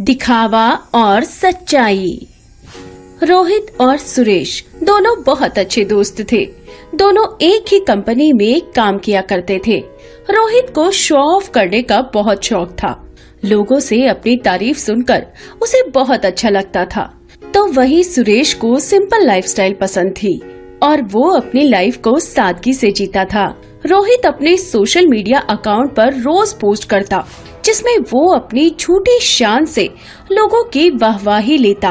दिखावा और सच्चाई। रोहित और सुरेश दोनों बहुत अच्छे दोस्त थे। दोनों एक ही कंपनी में काम किया करते थे। रोहित को शो ऑफ करने का बहुत शौक था। लोगों से अपनी तारीफ सुनकर उसे बहुत अच्छा लगता था। तो वही सुरेश को सिंपल लाइफस्टाइल पसंद थी और वो अपनी लाइफ को सादगी से जीता था। रोहित अपने सोशल मीडिया अकाउंट पर रोज पोस्ट करता, जिसमें वो अपनी झूठी शान से लोगों की वाहवाही लेता।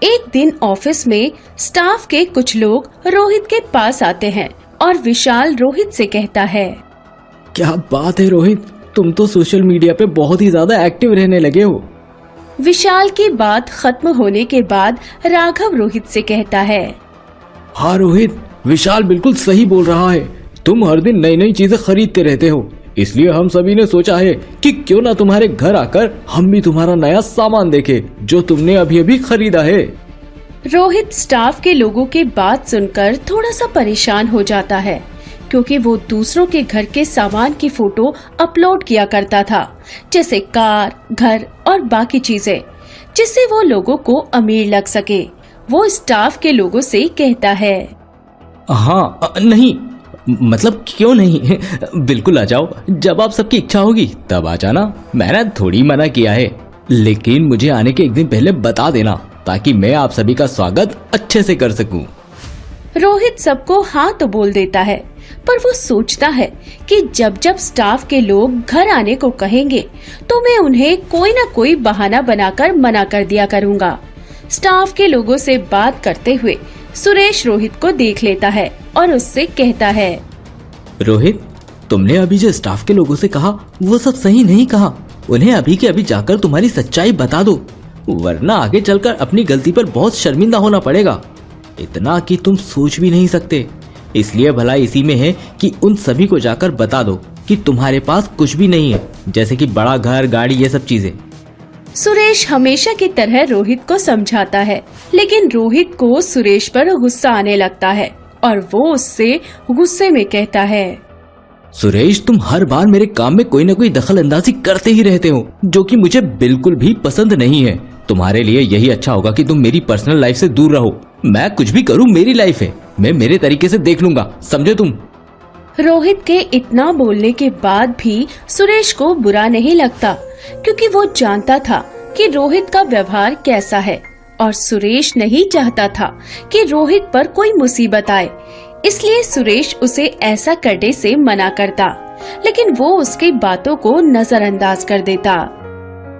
एक दिन ऑफिस में स्टाफ के कुछ लोग रोहित के पास आते हैं और विशाल रोहित से कहता है, क्या बात है रोहित, तुम तो सोशल मीडिया पे बहुत ही ज्यादा एक्टिव रहने लगे हो। विशाल की बात खत्म होने के बाद राघव रोहित से कहता है, हाँ रोहित, विशाल बिल्कुल सही बोल रहा है। तुम हर दिन नई नई चीजें खरीदते रहते हो, इसलिए हम सभी ने सोचा है कि क्यों ना तुम्हारे घर आकर हम भी तुम्हारा नया सामान देखें जो तुमने अभी अभी खरीदा है। रोहित स्टाफ के लोगों की बात सुनकर थोड़ा सा परेशान हो जाता है, क्योंकि वो दूसरों के घर के सामान की फोटो अपलोड किया करता था, जैसे कार, घर और बाकी चीजें, जिससे वो लोगों को अमीर लग सके। वो स्टाफ के लोगों से कहता है, हाँ नहीं, मतलब क्यों नहीं, बिल्कुल आ जाओ, जब आप सबकी इच्छा होगी तब आ जाना। मैंने थोड़ी मना किया है, लेकिन मुझे आने के एक दिन पहले बता देना ताकि मैं आप सभी का स्वागत अच्छे से कर सकूं। रोहित सबको हाँ तो बोल देता है, पर वो सोचता है कि जब जब स्टाफ के लोग घर आने को कहेंगे तो मैं उन्हें कोई न कोई बहाना बनाकर मना कर दिया करूँगा। स्टाफ के लोगों से बात करते हुए सुरेश रोहित को देख लेता है और उससे कहता है, रोहित, तुमने अभी जो स्टाफ के लोगों से कहा वो सब सही नहीं कहा। उन्हें अभी के अभी जाकर तुम्हारी सच्चाई बता दो, वरना आगे चलकर अपनी गलती पर बहुत शर्मिंदा होना पड़ेगा। इतना कि तुम सोच भी नहीं सकते। इसलिए भला इसी में है कि उन सभी को जाकर बता दो कि तुम्हारे पास कुछ भी नहीं है, जैसे कि बड़ा घर, गाड़ी, ये सब चीजें। सुरेश हमेशा की तरह रोहित को समझाता है, लेकिन रोहित को सुरेश पर गुस्सा आने लगता है और वो उससे गुस्से में कहता है, सुरेश, तुम हर बार मेरे काम में कोई न कोई दखल अंदाजी करते ही रहते हो, जो कि मुझे बिल्कुल भी पसंद नहीं है। तुम्हारे लिए यही अच्छा होगा कि तुम मेरी पर्सनल लाइफ से दूर रहो। मैं कुछ भी करूँ, मेरी लाइफ है, मैं मेरे तरीके से देख लूंगा, समझे तुम। रोहित के इतना बोलने के बाद भी सुरेश को बुरा नहीं लगता, क्योंकि वो जानता था कि रोहित का व्यवहार कैसा है और सुरेश नहीं चाहता था कि रोहित पर कोई मुसीबत आए। इसलिए सुरेश उसे ऐसा करने से मना करता, लेकिन वो उसकी बातों को नजरअंदाज कर देता।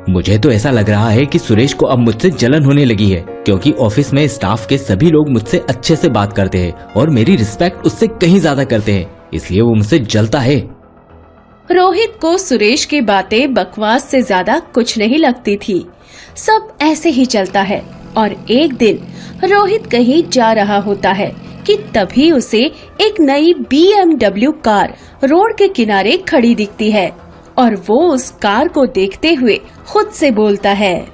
मुझे तो ऐसा लग रहा है कि सुरेश को अब मुझसे जलन होने लगी है, क्योंकि ऑफिस में स्टाफ के सभी लोग मुझसे अच्छे से बात करते हैं और मेरी रिस्पेक्ट उससे कहीं ज्यादा करते हैं, इसलिए वो मुझसे जलता है। रोहित को सुरेश की बातें बकवास से ज्यादा कुछ नहीं लगती थी। सब ऐसे ही चलता है और एक दिन रोहित कहीं जा रहा होता है कि तभी उसे एक नई BMW कार रोड के किनारे खड़ी दिखती है और वो उस कार को देखते हुए खुद से बोलता है,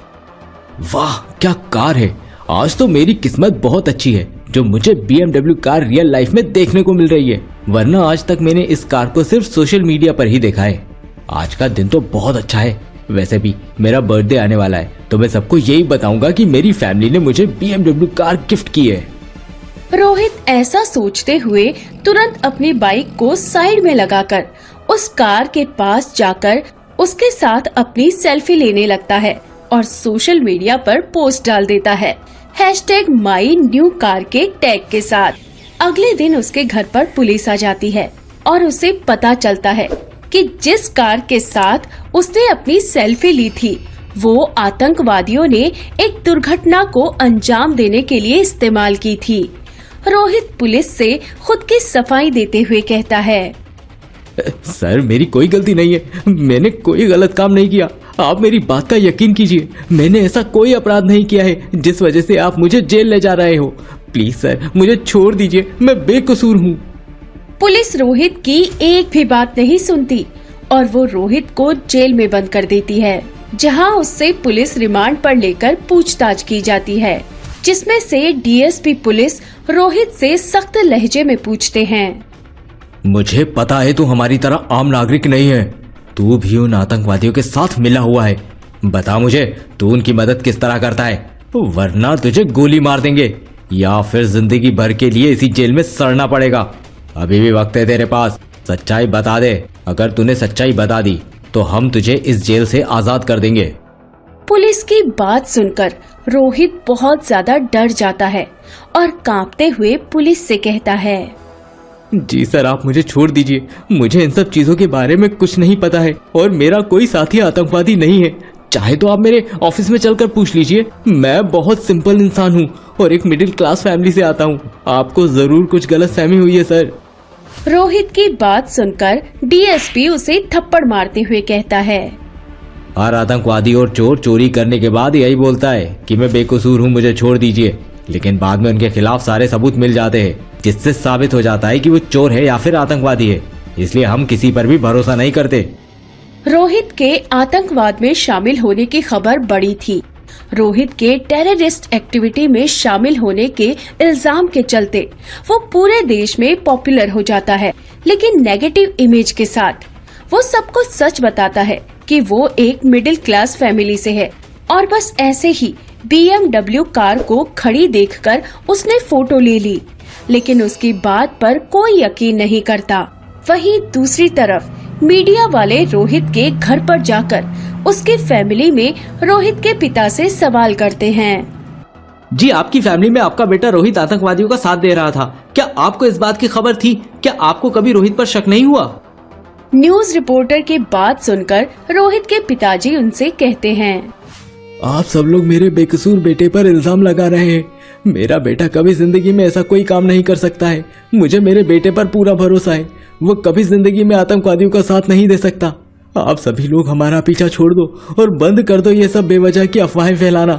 वाह क्या कार है, आज तो मेरी किस्मत बहुत अच्छी है जो मुझे BMW कार रियल लाइफ में देखने को मिल रही है, वरना आज तक मैंने इस कार को सिर्फ सोशल मीडिया पर ही देखा है। आज का दिन तो बहुत अच्छा है। वैसे भी मेरा बर्थडे आने वाला है, तो मैं सबको यही बताऊंगा कि मेरी फैमिली ने मुझे BMW कार गिफ्ट की है। रोहित ऐसा सोचते हुए तुरंत अपनी बाइक को साइड में लगाकर उस कार के पास जाकर उसके साथ अपनी सेल्फी लेने लगता है और सोशल मीडिया पर पोस्ट डाल देता है #MyNewCar के टैग के साथ। अगले दिन उसके घर पर पुलिस आ जाती है और उसे पता चलता है कि जिस कार के साथ उसने अपनी सेल्फी ली थी वो आतंकवादियों ने एक दुर्घटना को अंजाम देने के लिए इस्तेमाल की थी। रोहित पुलिस से खुद की सफाई देते हुए कहता है, सर, मेरी कोई गलती नहीं है, मैंने कोई गलत काम नहीं किया। आप मेरी बात का यकीन कीजिए, मैंने ऐसा कोई अपराध नहीं किया है जिस वजह से आप मुझे जेल ले जा रहे हो। प्लीज सर, मुझे छोड़ दीजिए, मैं बेकसूर हूँ। पुलिस रोहित की एक भी बात नहीं सुनती और वो रोहित को जेल में बंद कर देती है, जहाँ उससे पुलिस रिमांड पर लेकर पूछताछ की जाती है, जिसमें से DSP पुलिस रोहित से सख्त लहजे में पूछते हैं, मुझे पता है तू हमारी तरह आम नागरिक नहीं है, तू भी उन आतंकवादियों के साथ मिला हुआ है। बता मुझे, तू उनकी मदद किस तरह करता है, वरना तुझे गोली मार देंगे या फिर जिंदगी भर के लिए इसी जेल में सड़ना पड़ेगा। अभी भी वक्त है तेरे पास, सच्चाई बता दे। अगर तूने सच्चाई बता दी तो हम तुझे इस जेल से आजाद कर देंगे। पुलिस की बात सुनकर रोहित बहुत ज्यादा डर जाता है और कांपते हुए पुलिस से कहता है, जी सर, आप मुझे छोड़ दीजिए। मुझे इन सब चीजों के बारे में कुछ नहीं पता है और मेरा कोई साथी आतंकवादी नहीं है। चाहे तो आप मेरे ऑफिस में चलकर पूछ लीजिए। मैं बहुत सिंपल इंसान हूँ और एक मिडिल क्लास फैमिली से आता हूँ। आपको जरूर कुछ गलतफहमी हुई है सर। रोहित की बात सुनकर डीएसपी उसे थप्पड़ मारते हुए कहता है, हर आतंकवादी और चोर चोरी करने के बाद यही बोलता है कि मैं बेकसूर हूँ, मुझे छोड़ दीजिए। लेकिन बाद में उनके खिलाफ सारे सबूत मिल जाते हैं जिससे साबित हो जाता है कि वो चोर है या फिर आतंकवादी है। इसलिए हम किसी पर भी भरोसा नहीं करते। रोहित के आतंकवाद में शामिल होने की खबर बड़ी थी। रोहित के टेररिस्ट एक्टिविटी में शामिल होने के इल्जाम के चलते वो पूरे देश में पॉपुलर हो जाता है, लेकिन नेगेटिव इमेज के साथ। वो सबको सच बताता है कि वो एक मिडिल क्लास फैमिली से है और बस ऐसे ही BMW कार को खड़ी देखकर उसने फोटो ले ली, लेकिन उसकी बात पर कोई यकीन नहीं करता। वहीं दूसरी तरफ मीडिया वाले रोहित के घर पर जाकर उसके फैमिली में रोहित के पिता से सवाल करते हैं। जी, आपकी फैमिली में आपका बेटा रोहित आतंकवादियों का साथ दे रहा था, क्या आपको इस बात की खबर थी? क्या आपको कभी रोहित पर शक नहीं हुआ? न्यूज रिपोर्टर की बात सुनकर रोहित के पिताजी उनसे कहते हैं, आप सब लोग मेरे बेकसूर बेटे पर इल्जाम लगा रहे हैं। मेरा बेटा कभी जिंदगी में ऐसा कोई काम नहीं कर सकता है। मुझे मेरे बेटे पर पूरा भरोसा है। वो कभी जिंदगी में आतंकवादियों का साथ नहीं दे सकता। आप सभी लोग हमारा पीछा छोड़ दो और बंद कर दो ये सब बेवजह की अफवाहें फैलाना।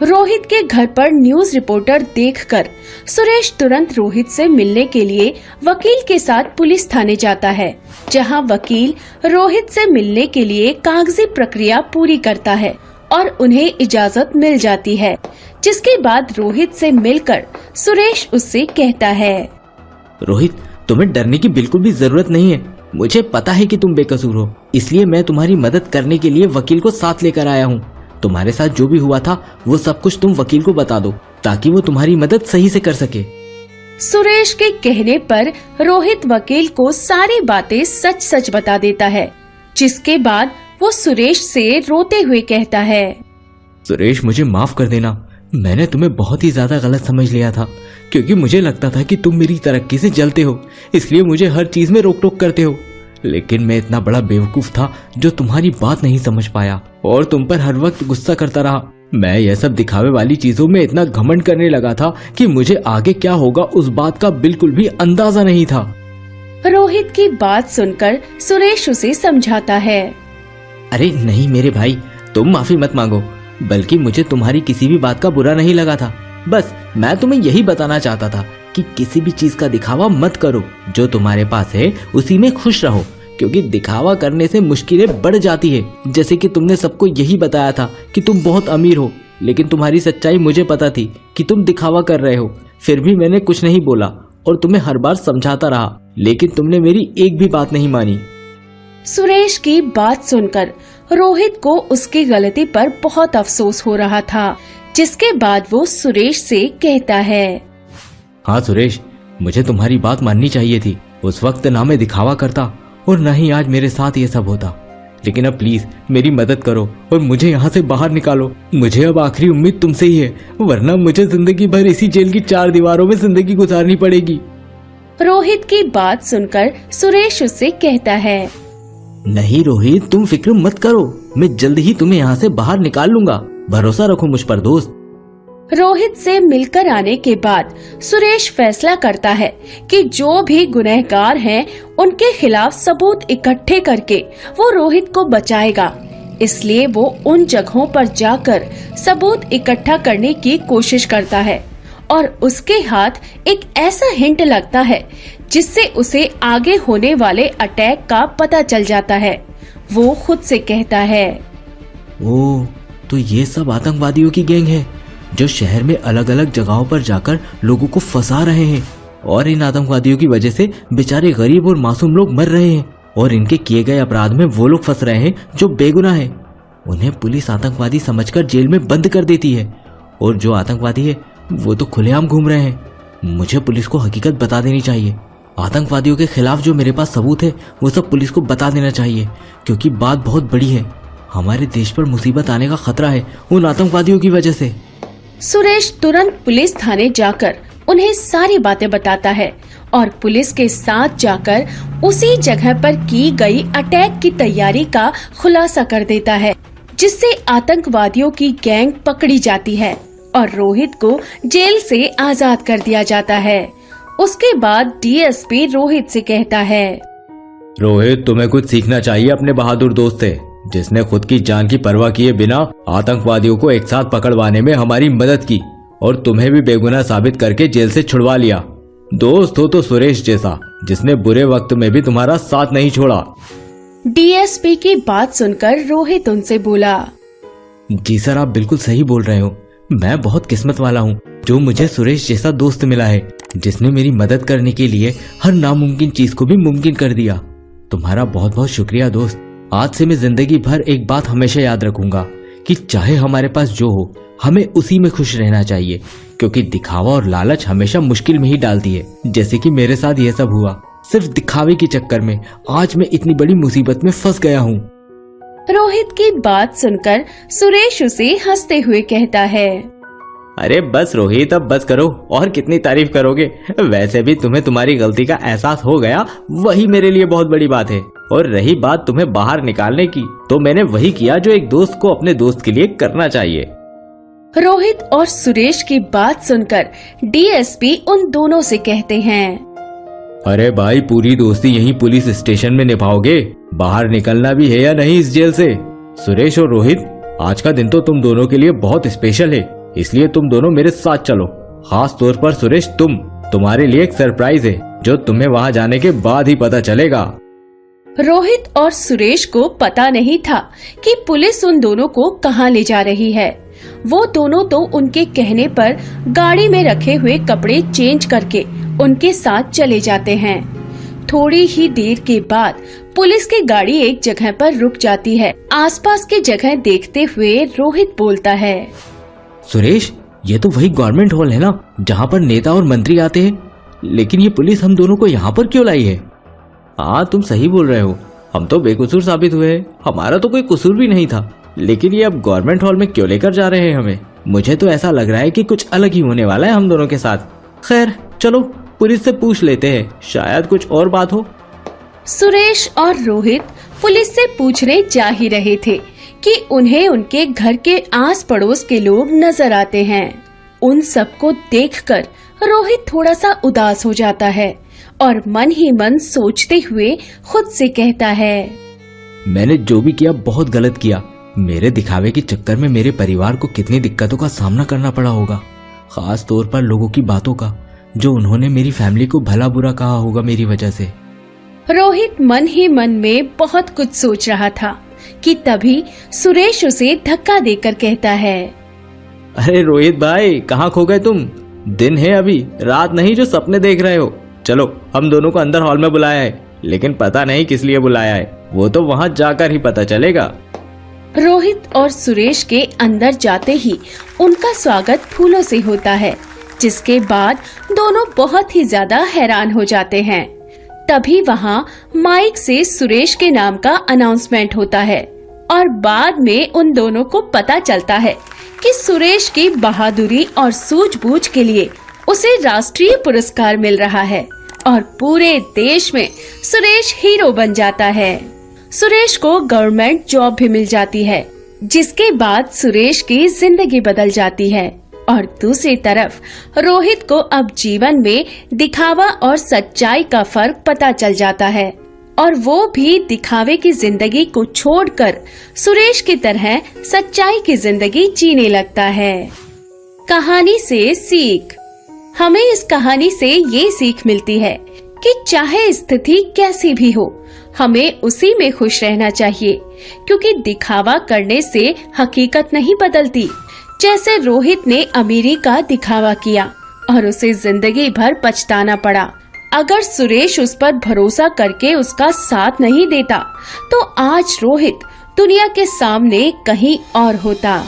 रोहित के घर पर न्यूज रिपोर्टर देखकर सुरेश तुरंत रोहित से मिलने के लिए वकील के साथ पुलिस थाने जाता है, जहां वकील रोहित से मिलने के लिए कागजी प्रक्रिया पूरी करता है और उन्हें इजाजत मिल जाती है। जिसके बाद रोहित से मिलकर सुरेश उससे कहता है, रोहित, तुम्हें डरने की बिल्कुल भी जरूरत नहीं है। मुझे पता है कि तुम बेकसूर हो, इसलिए मैं तुम्हारी मदद करने के लिए वकील को साथ लेकर आया हूँ। तुम्हारे साथ जो भी हुआ था वो सब कुछ तुम वकील को बता दो ताकि वो तुम्हारी मदद सही से कर सके। सुरेश के कहने पर रोहित वकील को सारी बातें सच सच बता देता है, जिसके बाद वो सुरेश से रोते हुए कहता है, सुरेश, मुझे माफ कर देना। मैंने तुम्हें बहुत ही ज्यादा गलत समझ लिया था, क्योंकि मुझे लगता था कि तुम मेरी तरक्की से जलते हो, इसलिए मुझे हर चीज में रोक टोक करते हो। लेकिन मैं इतना बड़ा बेवकूफ था जो तुम्हारी बात नहीं समझ पाया और तुम पर हर वक्त गुस्सा करता रहा। मैं यह सब दिखावे वाली चीजों में इतना घमंड करने लगा था कि मुझे आगे क्या होगा उस बात का बिल्कुल भी अंदाजा नहीं था। रोहित की बात सुनकर सुरेश उसे समझाता है, अरे नहीं मेरे भाई, तुम माफी मत मांगो, बल्कि मुझे तुम्हारी किसी भी बात का बुरा नहीं लगा था। बस मैं तुम्हें यही बताना चाहता था कि किसी भी चीज का दिखावा मत करो। जो तुम्हारे पास है उसी में खुश रहो, क्योंकि दिखावा करने से मुश्किलें बढ़ जाती है। जैसे कि तुमने सबको यही बताया था कि तुम बहुत अमीर हो, लेकिन तुम्हारी सच्चाई मुझे पता थी कि तुम दिखावा कर रहे हो। फिर भी मैंने कुछ नहीं बोला और तुम्हें हर बार समझाता रहा, लेकिन तुमने मेरी एक भी बात नहीं मानी। सुरेश की बात सुनकर रोहित को उसकी गलती पर बहुत अफसोस हो रहा था, जिसके बाद वो सुरेश से कहता है, हाँ सुरेश, मुझे तुम्हारी बात माननी चाहिए थी। उस वक्त ना मैं दिखावा करता और न ही आज मेरे साथ ये सब होता। लेकिन अब प्लीज मेरी मदद करो और मुझे यहाँ से बाहर निकालो। मुझे अब आखिरी उम्मीद तुमसे ही है, वरना मुझे जिंदगी भर इसी जेल की 4 दीवारों में जिंदगी गुजारनी पड़ेगी। रोहित की बात सुनकर सुरेश उससे कहता है, नहीं रोहित, तुम फिक्र मत करो, मैं जल्द ही तुम्हें यहाँ से बाहर निकाल लूंगा। भरोसा रखो मुझ पर दोस्त। रोहित से मिलकर आने के बाद सुरेश फैसला करता है कि जो भी गुनहगार हैं, उनके खिलाफ सबूत इकट्ठे करके वो रोहित को बचाएगा। इसलिए वो उन जगहों पर जाकर सबूत इकट्ठा करने की कोशिश करता है और उसके हाथ एक ऐसा हिंट लगता है जिससे उसे आगे होने वाले अटैक का पता चल जाता है। वो खुद से कहता है, ओह, तो ये सब आतंकवादियों की गैंग है जो शहर में अलग अलग जगहों पर जाकर लोगों को फंसा रहे हैं और इन आतंकवादियों की वजह से बेचारे गरीब और मासूम लोग मर रहे हैं और इनके किए गए अपराध में वो लोग फंस रहे हैं जो बेगुनाह हैं। उन्हें पुलिस आतंकवादी समझकर जेल में बंद कर देती है, और जो आतंकवादी है वो तो खुलेआम घूम रहे हैं। मुझे पुलिस को हकीकत बता देनी चाहिए। आतंकवादियों के खिलाफ जो मेरे पास सबूत है वो सब पुलिस को बता देना चाहिए, क्योंकि बात बहुत बड़ी है। हमारे देश पर मुसीबत आने का खतरा है उन आतंकवादियों की वजह से। सुरेश तुरंत पुलिस थाने जाकर उन्हें सारी बातें बताता है और पुलिस के साथ जाकर उसी जगह पर की गई अटैक की तैयारी का खुलासा कर देता है, जिससे आतंकवादियों की गैंग पकड़ी जाती है और रोहित को जेल से आजाद कर दिया जाता है। उसके बाद डीएसपी रोहित से कहता है, रोहित, तुम्हें कुछ सीखना चाहिए अपने बहादुर दोस्त से, जिसने खुद की जान की परवाह किए बिना आतंकवादियों को एक साथ पकड़वाने में हमारी मदद की और तुम्हें भी बेगुनाह साबित करके जेल से छुड़वा लिया। दोस्त हो तो सुरेश जैसा, जिसने बुरे वक्त में भी तुम्हारा साथ नहीं छोड़ा। डीएसपी की बात सुनकर रोहित उनसे बोला, जी सर, आप बिल्कुल सही बोल रहे हो। मैं बहुत किस्मत वाला हूँ जो मुझे सुरेश जैसा दोस्त मिला है, जिसने मेरी मदद करने के लिए हर नामुमकिन चीज को भी मुमकिन कर दिया। तुम्हारा बहुत बहुत शुक्रिया दोस्त। आज से मैं जिंदगी भर एक बात हमेशा याद रखूंगा कि चाहे हमारे पास जो हो, हमें उसी में खुश रहना चाहिए, क्योंकि दिखावा और लालच हमेशा मुश्किल में ही डालती है, जैसे कि मेरे साथ ये सब हुआ। सिर्फ दिखावे के चक्कर में आज मैं इतनी बड़ी मुसीबत में फंस गया हूँ। रोहित की बात सुनकर सुरेश उसे हंसते हुए कहता है, अरे बस रोहित, अब बस करो, और कितनी तारीफ करोगे। वैसे भी तुम्हें तुम्हारी गलती का एहसास हो गया, वही मेरे लिए बहुत बड़ी बात है। और रही बात तुम्हें बाहर निकालने की, तो मैंने वही किया जो एक दोस्त को अपने दोस्त के लिए करना चाहिए। रोहित और सुरेश की बात सुनकर डीएसपी उन दोनों से कहते हैं, अरे भाई, पूरी दोस्ती यहीं पुलिस स्टेशन में निभाओगे? बाहर निकलना भी है या नहीं इस जेल से? सुरेश और रोहित, आज का दिन तो तुम दोनों के लिए बहुत स्पेशल है, इसलिए तुम दोनों मेरे साथ चलो। खास तौर पर सुरेश, तुम्हारे लिए एक सरप्राइज है जो तुम्हें वहाँ जाने के बाद ही पता चलेगा। रोहित और सुरेश को पता नहीं था कि पुलिस उन दोनों को कहाँ ले जा रही है। वो दोनों तो उनके कहने पर गाड़ी में रखे हुए कपड़े चेंज करके उनके साथ चले जाते हैं। थोड़ी ही देर के बाद पुलिस की गाड़ी एक जगह पर रुक जाती है। आसपास की जगह देखते हुए रोहित बोलता है, सुरेश, ये तो वही गवर्नमेंट हॉल है ना, जहाँ पर नेता और मंत्री आते हैं। लेकिन ये पुलिस हम दोनों को यहाँ पर क्यों लाई है? हाँ, तुम सही बोल रहे हो, हम तो बेकसूर साबित हुए हैं। हमारा तो कोई कसूर भी नहीं था, लेकिन ये अब गवर्नमेंट हॉल में क्यों लेकर जा रहे हैं हमें? मुझे तो ऐसा लग रहा है कि कुछ अलग ही होने वाला है हम दोनों के साथ। खैर चलो, पुलिस से पूछ लेते हैं, शायद कुछ और बात हो। सुरेश और रोहित पुलिस से पूछने जा ही रहे थे कि उन्हें उनके घर के आस पड़ोस के लोग नजर आते हैं। उन सबको देखकर रोहित थोड़ा सा उदास हो जाता है और मन ही मन सोचते हुए खुद से कहता है, मैंने जो भी किया बहुत गलत किया। मेरे दिखावे के चक्कर में मेरे परिवार को कितनी दिक्कतों का सामना करना पड़ा होगा, खास तौर पर लोगों की बातों का, जो उन्होंने मेरी फैमिली को भला बुरा कहा होगा मेरी वजह से। रोहित मन ही मन में बहुत कुछ सोच रहा था कि तभी सुरेश उसे धक्का देकर कहता है, अरे रोहित भाई, कहाँ खो गए तुम? दिन है अभी, रात नहीं जो सपने देख रहे हो। चलो, हम दोनों को अंदर हॉल में बुलाया है, लेकिन पता नहीं किस लिए बुलाया है, वो तो वहाँ जाकर ही पता चलेगा। रोहित और सुरेश के अंदर जाते ही उनका स्वागत फूलों से होता है, जिसके बाद दोनों बहुत ही ज्यादा हैरान हो जाते हैं। तभी वहाँ माइक से सुरेश के नाम का अनाउंसमेंट होता है और बाद में उन दोनों को पता चलता है कि सुरेश की बहादुरी और सूझबूझ के लिए उसे राष्ट्रीय पुरस्कार मिल रहा है और पूरे देश में सुरेश हीरो बन जाता है। सुरेश को गवर्नमेंट जॉब भी मिल जाती है, जिसके बाद सुरेश की जिंदगी बदल जाती है। और दूसरी तरफ रोहित को अब जीवन में दिखावा और सच्चाई का फर्क पता चल जाता है और वो भी दिखावे की जिंदगी को छोड़कर सुरेश की तरह सच्चाई की जिंदगी जीने लगता है। कहानी से सीख। हमें इस कहानी से ये सीख मिलती है कि चाहे स्थिति कैसी भी हो, हमें उसी में खुश रहना चाहिए, क्योंकि दिखावा करने से हकीकत नहीं बदलती। जैसे रोहित ने अमीरी का दिखावा किया और उसे जिंदगी भर पछताना पड़ा, अगर सुरेश उस पर भरोसा करके उसका साथ नहीं देता तो आज रोहित दुनिया के सामने कहीं और होता।